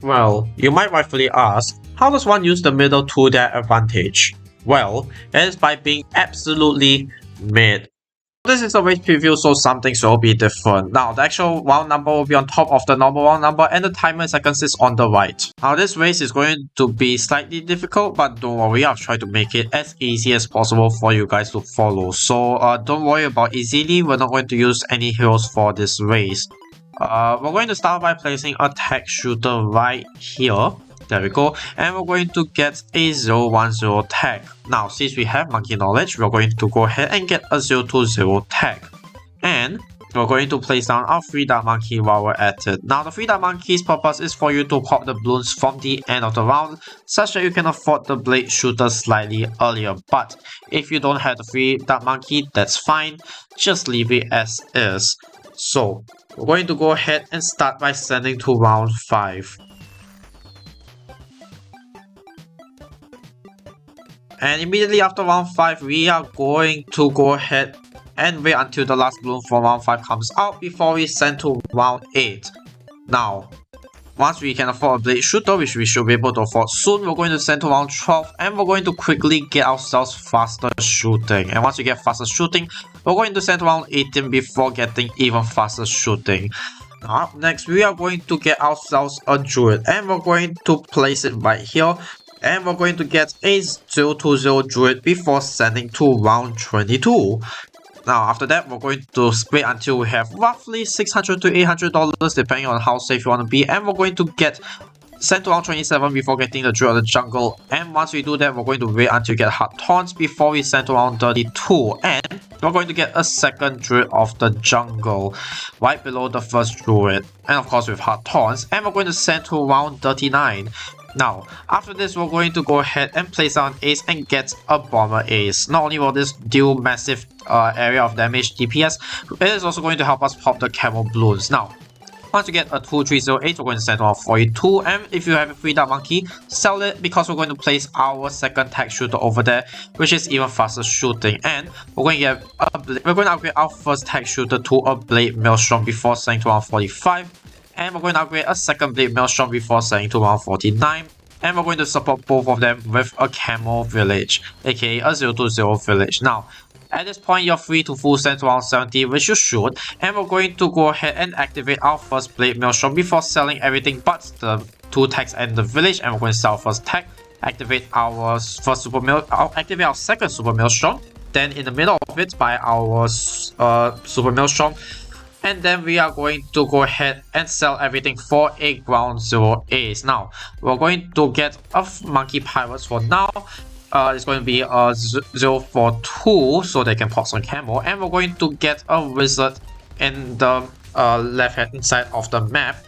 Well, you might rightfully ask, how does one use the middle to their advantage? Well, it is by being absolutely mid. This is a race preview, so some things will be different. Now, the actual round number will be on top of the normal round number, and the timer in seconds is on the right. Now, this race is going to be slightly difficult, but don't worry, I've tried to make it as easy as possible for you guys to follow. So, don't worry about easily, we're not going to use any heroes for this race. We're going to start by placing a tech shooter right here. There we go. And we're going to get a 010 tag. Now, since we have monkey knowledge, we're going to go ahead and get a 020 tag. And we're going to place down our 3 dark monkey while we're at it. Now, the 3 dark monkey's purpose is for you to pop the balloons from the end of the round, such that you can afford the blade shooter slightly earlier. But if you don't have the 3 dark monkey, that's fine. Just leave it as is. So, we're going to go ahead and start by sending to round 5. And immediately after round 5, we are going to go ahead and wait until the last balloon for round 5 comes out before we send to round 8. Now, once we can afford a blade shooter, which we should be able to afford soon, we're going to send to round 12 and we're going to quickly get ourselves faster shooting. And once we get faster shooting, we're going to send to round 18 before getting even faster shooting. Now, up next, we are going to get ourselves a druid and we're going to place it right here. And we're going to get a 020 druid before sending to round 22. Now, after that, we're going to split until we have roughly $600 to $800 depending on how safe you want to be. And we're going to get sent to round 27 before getting the druid of the jungle. And once we do that, we're going to wait until we get hard taunts before we send to round 32. And we're going to get a second druid of the jungle right below the first druid. And of course with hard taunts. And we're going to send to round 39. Now, after this, we're going to go ahead and place down ace and get a bomber ace. Not only will this deal massive area of damage DPS, it is also going to help us pop the camo balloons. Now, once you get a 2308, we're going to send to 42, and if you have a 3 dark monkey, sell it because we're going to place our second tech shooter over there, which is even faster shooting. And we're going to upgrade our first tech shooter to a blade maelstrom before sending to 45. And we're going to upgrade a second blade maelstrom before sending to round 49. And we're going to support both of them with a camo village, aka a 020 village. Now, at this point, you're free to full send to round 70, which you should. And we're going to go ahead and activate our first blade maelstrom before selling everything but the 2 tags and the village. And we're going to sell first tag, activate our activate our second super maelstrom. Then in the middle of it, buy our super maelstrom. And then we are going to go ahead and sell everything for a ground 0 ace. Now, we're going to get a monkey pirates for now. It's going to be a 042 so they can pop some camo. And we're going to get a wizard in the left hand side of the map.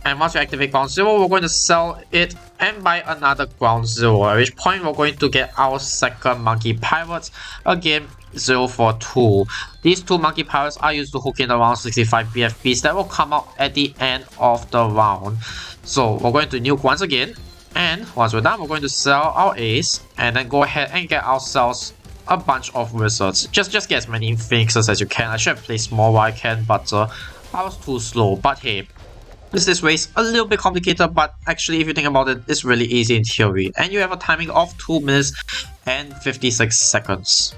And once we activate ground 0, we're going to sell it and buy another ground 0. At which point we're going to get our second monkey pirates. Again, 042. These 2 monkey pirates are used to hook in around 65 BFBs that will come out at the end of the round. So we're going to nuke once again, and once we're done, we're going to sell our ace and then go ahead and get ourselves a bunch of wizards. Just get as many phoenixes as you can. I should have placed more while I can, but I was too slow. But hey, this race a little bit complicated, but actually if you think about it, it's really easy in theory. And you have a timing of 2 minutes and 56 seconds.